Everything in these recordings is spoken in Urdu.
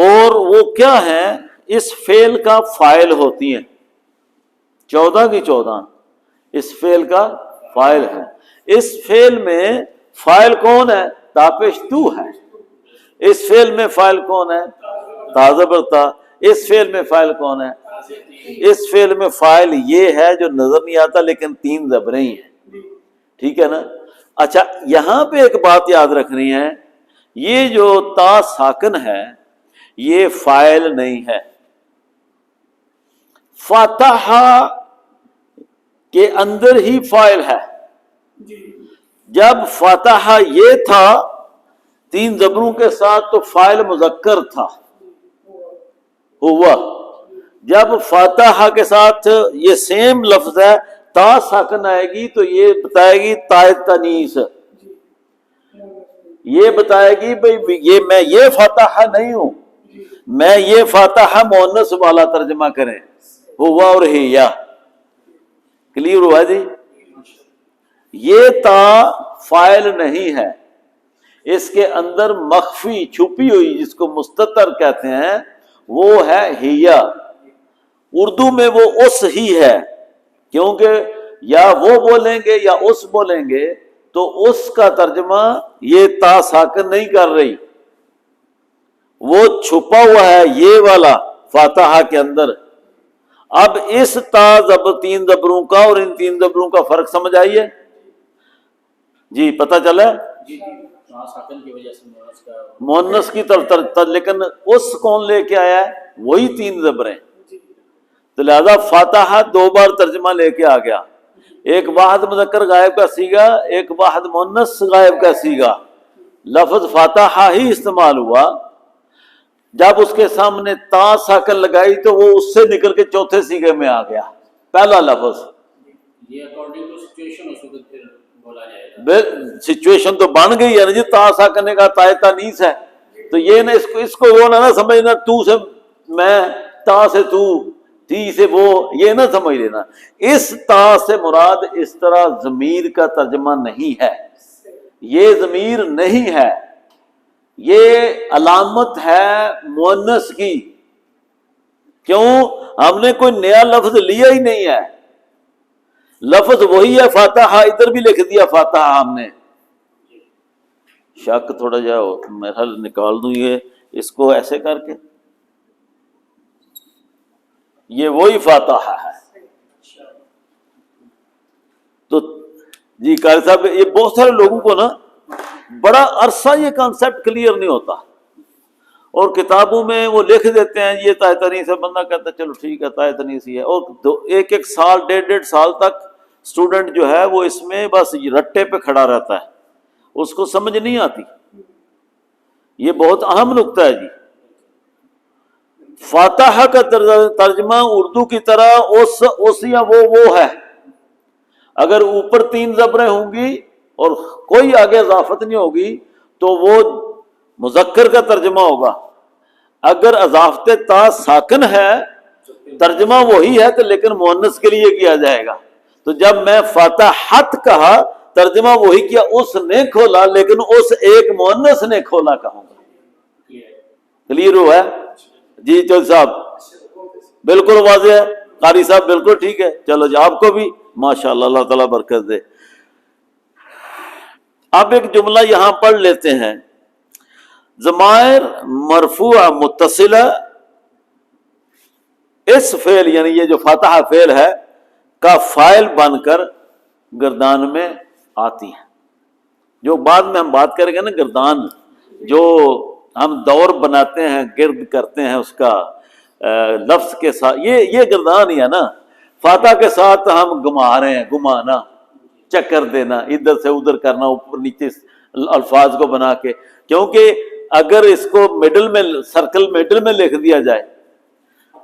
اور وہ کیا ہے؟ اس فعل کا فاعل ہوتی ہیں، 14 کی 14 اس فعل کا فاعل ہے۔ اس فعل میں فاعل کون ہے؟ تاپش تو ہے۔ اس فعل میں فاعل کون ہے؟ تا زبر تا۔ اس فعل میں فاعل کون ہے؟ اس فعل میں فاعل یہ ہے جو نظر نہیں آتا لیکن 3 زبریں ہی ہیں، ٹھیک ہے نا؟ اچھا یہاں پہ ایک بات یاد رکھنی ہے، یہ جو تا ساکن ہے یہ فاعل نہیں ہے۔ فتح کے اندر ہی فاعل ہے۔ جب فتح یہ تھا 3 زبروں کے ساتھ تو فاعل مذکر تھا، ہوا۔ جب فتح کے ساتھ یہ سیم لفظ ہے، تا ساکن آئے گی تو یہ بتائے گی تائے تنیس، یہ بتائے گی بھئی یہ میں یہ فاتحہ نہیں ہوں، میں یہ فاتحہ مؤنث والا ترجمہ کریں، ہوا اور ہیا۔ کلیئر ہوا جی؟ یہ تا فاعل نہیں ہے، اس کے اندر مخفی چھپی ہوئی جس کو مستتر کہتے ہیں وہ ہے ہیا۔ اردو میں وہ اس ہی ہے، کیونکہ یا وہ بولیں گے یا اس بولیں گے تو اس کا ترجمہ یہ تا ساکن نہیں کر رہی، وہ چھپا ہوا ہے یہ والا فاتحہ کے اندر۔ اب اس تا زبر 3 زبروں کا اور ان 3 زبروں کا فرق سمجھ آئیے جی؟ پتہ چلا مؤنث کی طرف، لیکن اس کون لے کے آیا ہے؟ وہی 3 زبریں، تو لہذا فاتحہ 2 بار ترجمہ لے کے آ گیا، ایک واحد مذکر غائب کا سیگا، ایک واحد مؤنث غائب کا سیگا، لفظ فاتحہ ہی استعمال ہوا۔ جب اس کے سامنے تا ساکن لگائی تو وہ اس سے نکل کے چوتھے سیگے میں آ گیا، پہلا لفظ۔ یہ اکارڈنگ ٹو سچویشن اس وقت پھر بولا جائے گا، سچویشن تو بن گئی ہے نا جی، تا ساکن کا تائے تانیس ہے، تو یہ نہ اس کو وہ نہ سمجھنا تو سے میں، تا سے تو، تی سے وہ، یہ نہ سمجھ لینا۔ اس تا سے مراد اس طرح ضمیر کا ترجمہ نہیں ہے، یہ ضمیر نہیں ہے، یہ علامت ہے مؤنث کی۔ کیوں؟ ہم نے کوئی نیا لفظ لیا ہی نہیں ہے، لفظ وہی ہے فاتحہ، ادھر بھی لکھ دیا فاتحہ ہم نے۔ شک تھوڑا جا میرا نکال دوں یہ اس کو ایسے کر کے، یہ وہی فاتحہ ہے۔ تو جی قاری صاحب، یہ بہت سارے لوگوں کو نا بڑا عرصہ یہ کانسیپٹ کلیئر نہیں ہوتا، اور کتابوں میں وہ لکھ دیتے ہیں یہ تائے تنیس ہے، بندہ کہتا ہے چلو ٹھیک ہے تائے تنیس ہی ہے، اور ایک سال 1.5 سال تک اسٹوڈنٹ جو ہے وہ اس میں بس رٹے پہ کھڑا رہتا ہے، اس کو سمجھ نہیں آتی۔ یہ بہت اہم نکتہ ہے جی۔ فاتحہ کا ترجمہ اردو کی طرح اس یا وہ ہے، اگر اوپر 3 زبریں ہوں گی اور کوئی آگے اضافت نہیں ہوگی تو وہ مذکر کا ترجمہ ہوگا، اگر اضافت تا ساکن ہے ترجمہ وہی ہے تو لیکن مؤنث کے لیے کیا جائے گا۔ تو جب میں فاتحت کہا ترجمہ وہی کیا، اس نے کھولا لیکن اس ایک مؤنث نے کھولا کہوں گا۔ کلیئر ہوا ہے جی چل صاحب؟ بالکل واضح ہے قاری صاحب، بالکل ٹھیک ہے۔ چلو جی آپ کو بھی ماشاءاللہ، اللہ تعالیٰ برکت دے۔ اب ایک جملہ یہاں پڑھ لیتے ہیں، ضمائر مرفوع متصلہ اس فعل یعنی یہ جو فاتحہ فعل ہے کا فاعل بن کر گردان میں آتی ہیں، جو بعد میں ہم بات کریں گے نا، گردان جو ہم دور بناتے ہیں، گرد کرتے ہیں اس کا لفظ کے ساتھ، یہ گردان ہی ہے نا۔ فاتحہ کے ساتھ ہم گما رہے ہیں، گمانا، چکر دینا، ادھر سے ادھر کرنا، اوپر نیچے الفاظ کو بنا کے، کیونکہ اگر اس کو مڈل میں سرکل مڈل میں لکھ دیا جائے،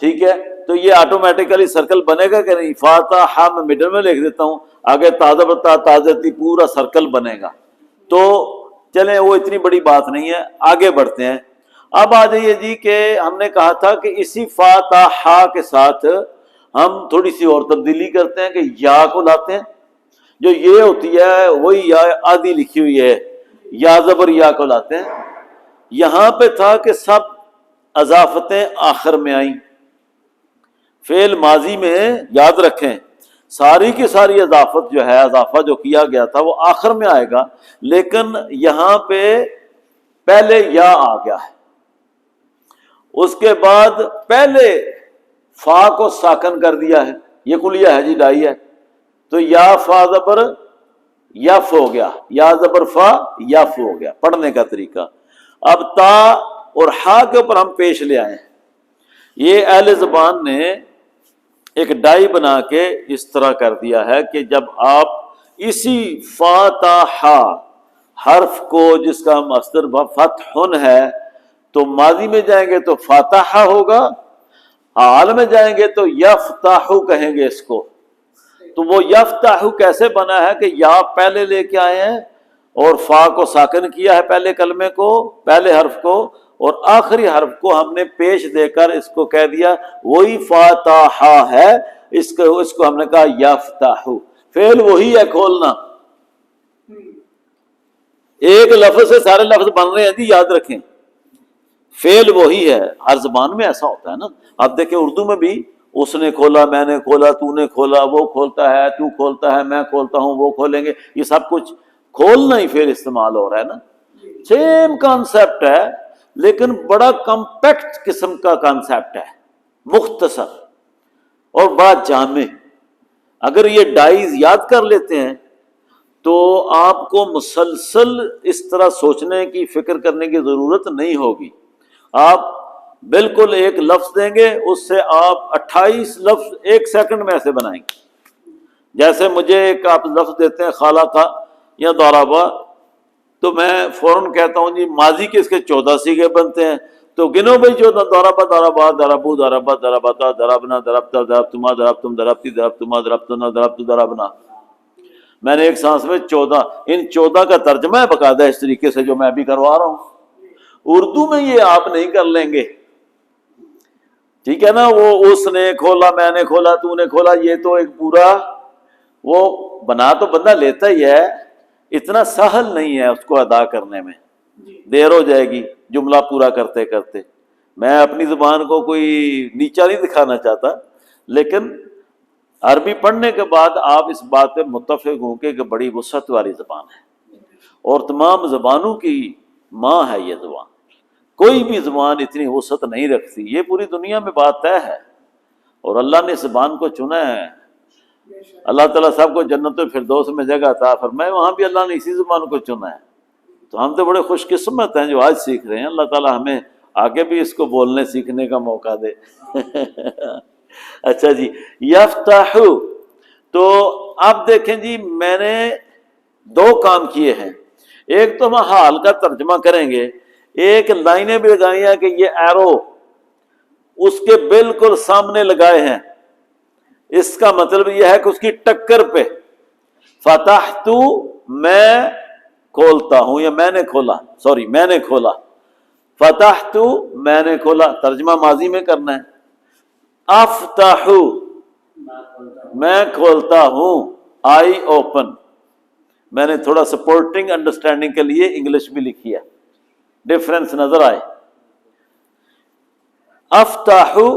ٹھیک ہے، تو یہ آٹومیٹیکلی سرکل بنے گا کہ نہیں؟ فاتحہ میں مڈل میں لکھ دیتا ہوں، آگے تازہ بتا تازتی پورا سرکل بنے گا۔ تو چلیں وہ اتنی بڑی بات نہیں ہے، آگے بڑھتے ہیں۔ اب آ جائیے جی کہ ہم نے کہا تھا کہ اسی فاتحہ کے ساتھ ہم تھوڑی سی اور تبدیلی کرتے ہیں کہ یا کو لاتے ہیں، جو یہ ہوتی ہے وہی یا آدھی لکھی ہوئی ہے، یا زبر یا کو لاتے ہیں۔ یہاں پہ تھا کہ سب اضافتیں آخر میں آئیں. فعل ماضی میں یاد رکھیں ساری کی ساری اضافت جو ہے، اضافہ جو کیا گیا تھا وہ آخر میں آئے گا، لیکن یہاں پہ پہلے یا آ گیا ہے، اس کے بعد پہلے فا کو ساکن کر دیا ہے. یہ کلیہ ہے جی، ڈائی ہے، تو یا فا زبر یف ہو گیا، یا زبر فا یف ہو گیا پڑھنے کا طریقہ. اب تا اور ہا کے اوپر ہم پیش لے آئے ہیں. یہ اہل زبان نے ایک ڈائی بنا کے اس طرح کر دیا ہے کہ جب آپ اسی فا تا ہا حرف کو، جس کا مصدر فتحن ہے، تو ماضی میں جائیں گے تو فاتحہ ہوگا، حال میں جائیں گے تو یفتحو کہیں گے اس کو. تو وہ یفتحو کیسے بنا ہے کہ یا پہلے لے کے آئے ہیں اور فا کو ساکن کیا ہے پہلے کلمے کو، پہلے حرف کو، اور آخری حرف کو ہم نے پیش دے کر اس کو کہہ دیا وہی فاتحہ ہے، اس کو ہم نے کہا یفتحو. فعل وہی ہے کھولنا، ایک لفظ سے سارے لفظ بن رہے ہیں جی، یاد رکھیں فعل وہی ہے. ہر زبان میں ایسا ہوتا ہے نا. آپ دیکھیں اردو میں بھی اس نے کھولا، میں نے کھولا، تو نے کھولا، وہ کھولتا ہے، تو کھولتا ہے، میں کھولتا ہوں، وہ کھولیں گے، یہ سب کچھ کھولنا ہی فعل استعمال ہو رہا ہے نا. سیم کانسیپٹ ہے لیکن بڑا کمپیکٹ قسم کا کانسیپٹ ہے، مختصر اور بڑا جامع. اگر یہ ڈائز یاد کر لیتے ہیں تو آپ کو مسلسل اس طرح سوچنے کی، فکر کرنے کی ضرورت نہیں ہوگی. آپ بالکل ایک لفظ دیں گے، اس سے آپ 28 لفظ ایک سیکنڈ میں ایسے بنائیں گے. جیسے مجھے ایک آپ لفظ دیتے ہیں خالقہ یا ضربہ، تو میں فوراً کہتا ہوں جی ماضی کے اس کے 14 صیغے بنتے ہیں، تو گنو بھائی 14: ضربہ ضربا، ضربو ضربا، ضربتا ضربنا، ضربتا ضربتما، ضربتم ضربتی، ضربتما ضربتنا، ضربت ضربنا. میں نے ایک سانس میں 14، ان 14 کا ترجمہ ہے باقاعدہ اس طریقے سے جو میں ابھی کروا رہا ہوں. اردو میں یہ آپ نہیں کر لیں گے، ٹھیک ہے نا. وہ اس نے کھولا، میں نے کھولا، تو نے کھولا، یہ تو ایک پورا وہ بنا تو بندہ لیتا ہی ہے، اتنا سہل نہیں ہے اس کو ادا کرنے میں، دیر ہو جائے گی جملہ پورا کرتے کرتے. میں اپنی زبان کو کوئی نیچا نہیں دکھانا چاہتا، لیکن عربی پڑھنے کے بعد آپ اس بات پہ متفق ہوں کہ بڑی وسعت والی زبان ہے اور تمام زبانوں کی ماں ہے یہ زبان. کوئی بھی زبان اتنی وسعت نہیں رکھتی، یہ پوری دنیا میں بات طے ہے. اور اللہ نے اس زبان کو چنا ہے. اللہ تعالیٰ سب کو جنت الفردوس میں جگہ عطا فرمائے، وہاں بھی اللہ نے اسی زبان کو چنا ہے. تو ہم تو بڑے خوش قسمت ہیں جو آج سیکھ رہے ہیں. اللہ تعالیٰ ہمیں آگے بھی اس کو بولنے سیکھنے کا موقع دے. اچھا جی، یفتحو. تو آپ دیکھیں جی میں نے 2 کام کیے ہیں. ایک تو ہم حال کا ترجمہ کریں گے، ایک لائنیں بھی لگائی ہیں کہ یہ ایرو اس کے بالکل سامنے لگائے ہیں. اس کا مطلب یہ ہے کہ اس کی ٹکر پہ فتحتو میں کھولتا ہوں، یا میں نے کھولا، سوری میں نے کھولا. فتحتو میں نے کھولا، ترجمہ ماضی میں کرنا ہے. افتحو میں کھولتا ہوں، آئی اوپن. میں نے تھوڑا سپورٹنگ انڈرسٹینڈنگ کے لیے انگلش بھی لکھی ہے، ڈفرنس نظر آئے. افتحو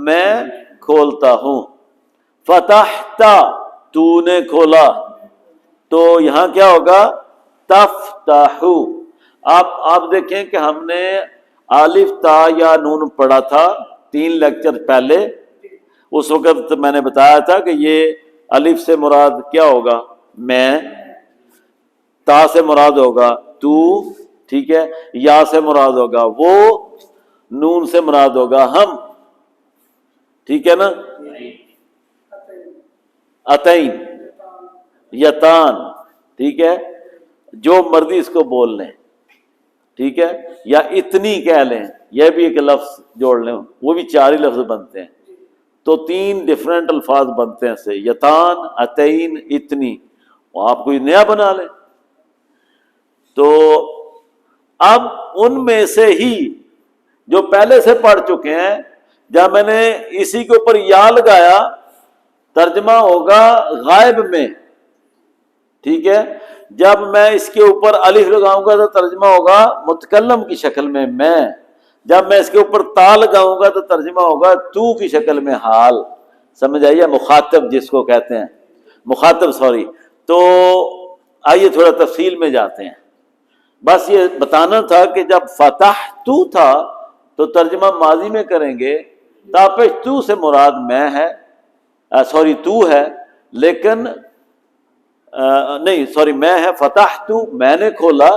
میں کھولتا ہوں، فتحتا تو نے کھولا، تو یہاں کیا ہوگا؟ تفتحو. آپ دیکھیں کہ ہم نے الف تا یا نون پڑھا تھا 3 لیکچر پہلے. اس وقت میں نے بتایا تھا کہ یہ الف سے مراد کیا ہوگا؟ میں. تا سے مراد ہوگا تو، ٹھیک ہے. یا سے مراد ہوگا وہ، نون سے مراد ہوگا ہم، ٹھیک ہے نا. اتین، یتان، ٹھیک ہے. جو مرضی اس کو بول لیں، ٹھیک ہے. یا اتنی کہہ لیں، یہ بھی ایک لفظ جوڑ لیں، وہ بھی 4 ہی لفظ بنتے ہیں. تو 3 ڈفرینٹ الفاظ بنتے ہیں سے، یتان، اتین، اتنی. وہ آپ کوئی نیا بنا لیں. تو اب ان میں سے ہی جو پہلے سے پڑھ چکے ہیں، جب میں نے اسی کے اوپر یا لگایا ترجمہ ہوگا غائب میں، ٹھیک ہے. جب میں اس کے اوپر الف لگاؤں گا تو ترجمہ ہوگا متکلم کی شکل میں، میں. جب میں اس کے اوپر تا لگاؤں گا تو ترجمہ ہوگا تو کی شکل میں حال، سمجھ آئیے، مخاطب جس کو کہتے ہیں، مخاطب سوری۔ تو آئیے تھوڑا تفصیل میں جاتے ہیں، بس یہ بتانا تھا کہ جب فتحت تھا تو ترجمہ ماضی میں کریں گے، تاپش تو سے مراد میں ہے، سوری تو ہے، لیکن نہیں سوری میں ہے، فتحت میں نے کھولا،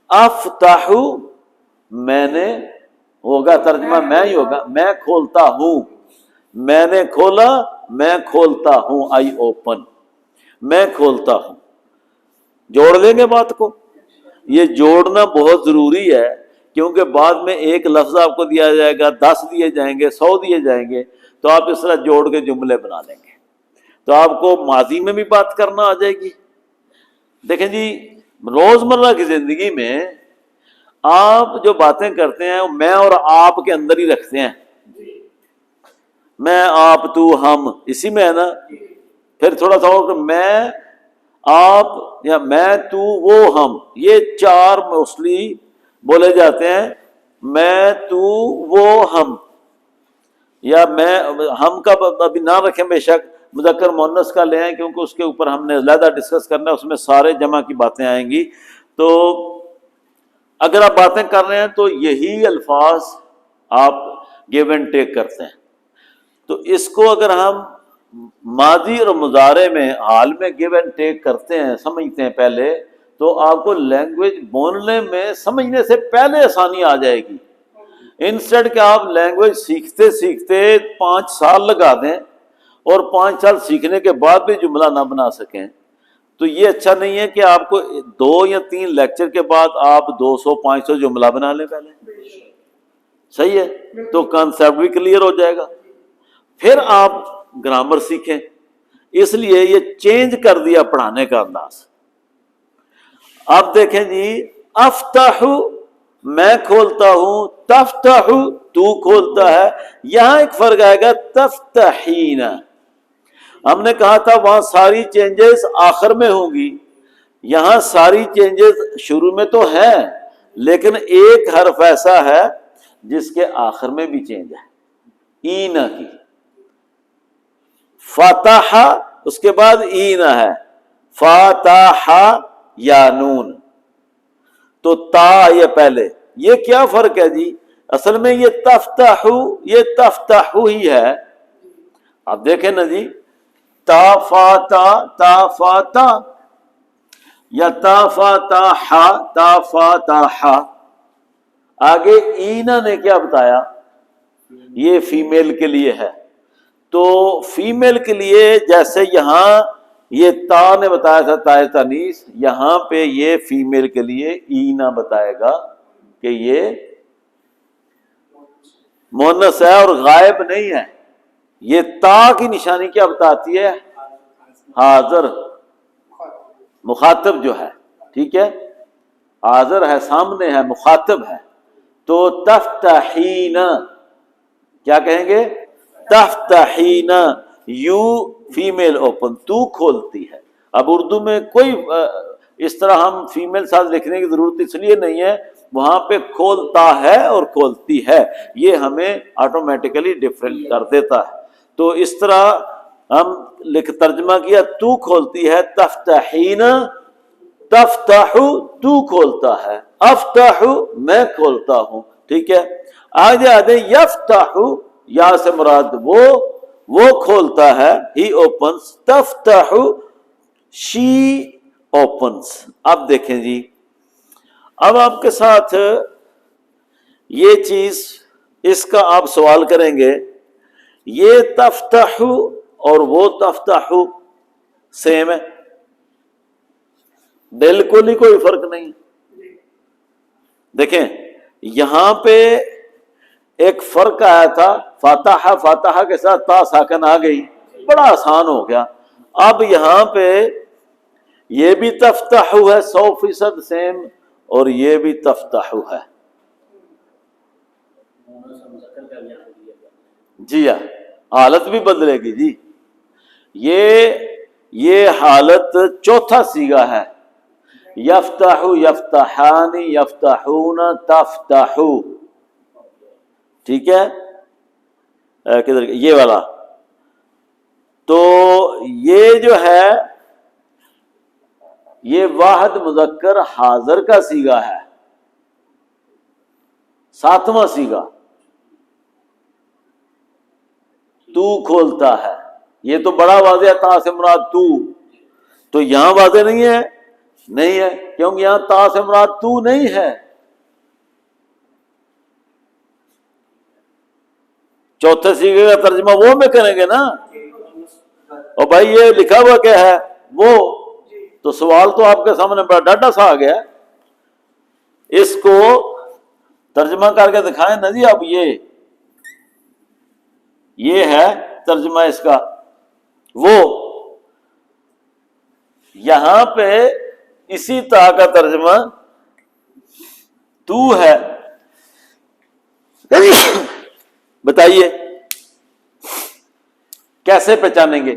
افتح میں نے ہوگا ترجمہ میں ہی ہوگا، میں کھولتا ہوں، میں نے کھولا، میں کھولتا ہوں، آئی اوپن، میں کھولتا ہوں۔ جوڑ لیں گے بات کو، یہ جوڑنا بہت ضروری ہے، کیونکہ بعد میں ایک لفظ آپ کو دیا جائے گا، 10 دیے جائیں گے، 100 دیے جائیں گے، تو آپ اس طرح جوڑ کے جملے بنا لیں گے، تو آپ کو ماضی میں بھی بات کرنا آ جائے گی۔ دیکھیں جی، روزمرہ کی زندگی میں آپ جو باتیں کرتے ہیں میں اور آپ کے اندر ہی رکھتے ہیں، میں، آپ، تو، ہم، اسی میں ہے نا۔ پھر تھوڑا سا اور میں، آپ، یا میں، تو، وہ، ہم، یہ 4 موسٹلی بولے جاتے ہیں، میں، تو، وہ، ہم، یا میں، ہم کا ابھی نہ رکھیں بے شک، مذکر مؤنث کا لے آئیں، کیونکہ اس کے اوپر ہم نے علیحدہ ڈسکس کرنا ہے، اس میں سارے جمع کی باتیں آئیں گی۔ تو اگر آپ باتیں کر رہے ہیں تو یہی الفاظ آپ گیو اینڈ ٹیک کرتے ہیں، تو اس کو اگر ہم ماضی اور مضارع میں حال میں گیو اینڈ ٹیک کرتے ہیں، سمجھتے ہیں پہلے، تو آپ کو لینگویج بولنے میں سمجھنے سے پہلے آسانی آ جائے گی، انسٹیڈ کہ آپ لینگویج سیکھتے سیکھتے 5 سال لگا دیں اور 5 سال سیکھنے کے بعد بھی جملہ نہ بنا سکیں، تو یہ اچھا نہیں ہے کہ آپ کو 2 یا 3 لیکچر کے بعد آپ 200-500 جملہ بنا لیں پہلے، صحیح ہے، تو کانسیپٹ بھی کلیئر ہو جائے گا، پھر آپ گرامر سیکھیں۔ اس لیے یہ چینج کر دیا پڑھانے کا انداز۔ اب دیکھیں جی، افتح میں کھولتا ہوں، تفتح تو کھولتا ہے، یہاں ایک فرق آئے گا، تفتحین، ہم نے کہا تھا وہاں ساری چینجز آخر میں ہوں گی، یہاں ساری چینجز شروع میں تو ہیں، لیکن ایک حرف ایسا ہے جس کے آخر میں بھی چینج ہے، اینا کی، فتح اس کے بعد اینا ہے، فتح یا نون، تو تا یہ پہلے، یہ کیا فرق ہے جی؟ اصل میں یہ تفتح ہی ہے۔ اب دیکھیں نا جی، تا فاتا یا تا فاتح، آگے اینا نے کیا بتایا؟ یہ فیمیل کے لیے ہے، تو فیمیل کے لیے جیسے یہاں یہ تا نے بتایا تھا تائے تانیث، یہاں پہ یہ فیمیل کے لیے اینا بتائے گا کہ یہ مؤنث ہے اور غائب نہیں ہے۔ یہ تا کی نشانی کیا بتاتی ہے؟ حاضر، مخاطب جو ہے، ٹھیک ہے، حاضر ہے، سامنے ہے، مخاطب ہے، تو تفتحین کیا کہیں گے؟ تفتحین، یو فیمیل اوپن، تو کھولتی ہے۔ اب اردو میں کوئی اس طرح ہم فیمیل ساتھ لکھنے کی ضرورت اس لیے نہیں ہے، وہاں پہ کھولتا ہے اور کھولتی ہے، یہ ہمیں آٹومیٹیکلی ڈفرینٹ کر دیتا ہے، تو اس طرح ہم ترجمہ کیا، تو کھولتی ہے، تفتحین، تفتح تو کھولتا ہے، افتح میں کھولتا ہوں، ٹھیک ہے۔ آگے آدھے یفتح، یا سے مراد وہ کھولتا ہے، ہی اوپنس، تفتح شی اوپنس۔ اب دیکھیں جی، اب آپ کے ساتھ یہ چیز، اس کا آپ سوال کریں گے، یہ تفتح اور وہ تفتح سیم ہے؟ بالکل ہی کوئی فرق نہیں۔ دیکھیں یہاں پہ ایک فرق آیا تھا، فاتحہ کے ساتھ تا ساکن آ گئی، بڑا آسان ہو گیا۔ اب یہاں پہ یہ بھی تفتح ہے 100% سیم، اور یہ بھی تفتح ہے، جی ہاں، حالت بھی بدلے گی جی، یہ حالت چوتھا صیغہ ہے، یفتح، یفتحان، یفتحون، تفتح، ٹھیک ہے، کدھر یہ والا، تو یہ جو ہے یہ واحد مذکر حاضر کا صیغہ ہے، ساتواں صیغہ، تو کھولتا ہے، یہ تو بڑا واضح ہے، تا سے مراد تو یہاں واضح نہیں ہے، نہیں ہے، کیونکہ یہاں تا سے مراد تو نہیں ہے، چوتھے صیغے کا ترجمہ وہ میں کریں گے نا، اور بھائی یہ لکھا ہوا کیا ہے وہ، تو سوال تو آپ کے سامنے بڑا ڈاڈا سا آ گیا، اس کو ترجمہ کر کے دکھائیں نا جی، اب یہ ہے ترجمہ اس کا، وہ یہاں پہ اسی طرح کا ترجمہ تو ہے، بتائیے کیسے پہچانیں گے؟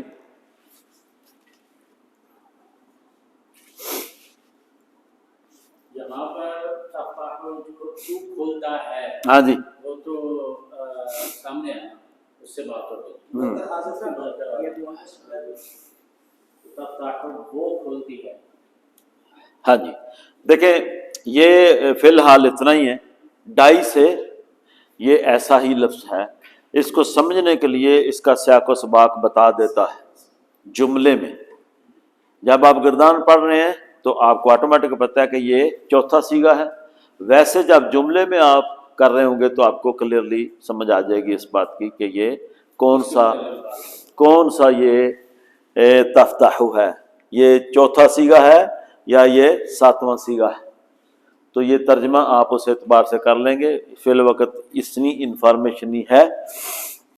یہاں پر تو کھولتا ہے، ہاں جی، وہ تو سامنے ہے، اس سے بات ہوتی وہ کھولتی ہے۔ ہاں جی، دیکھیں یہ فی الحال اتنا ہی ہے، ڈائی سے یہ ایسا ہی لفظ ہے، اس کو سمجھنے کے لیے اس کا سیاق و سباق بتا دیتا ہے جملے میں۔ جب آپ گردان پڑھ رہے ہیں تو آپ کو آٹومیٹک پتہ ہے کہ یہ چوتھا صیغہ ہے، ویسے جب جملے میں آپ کر رہے ہوں گے تو آپ کو کلیئرلی سمجھ آ جائے گی اس بات کی کہ یہ کون سا یہ تفتح ہے، یہ چوتھا صیغہ ہے یا یہ ساتواں صیغہ ہے، تو یہ ترجمہ آپ اس اعتبار سے کر لیں گے، فی الوقت اتنی انفارمیشن ہی ہے۔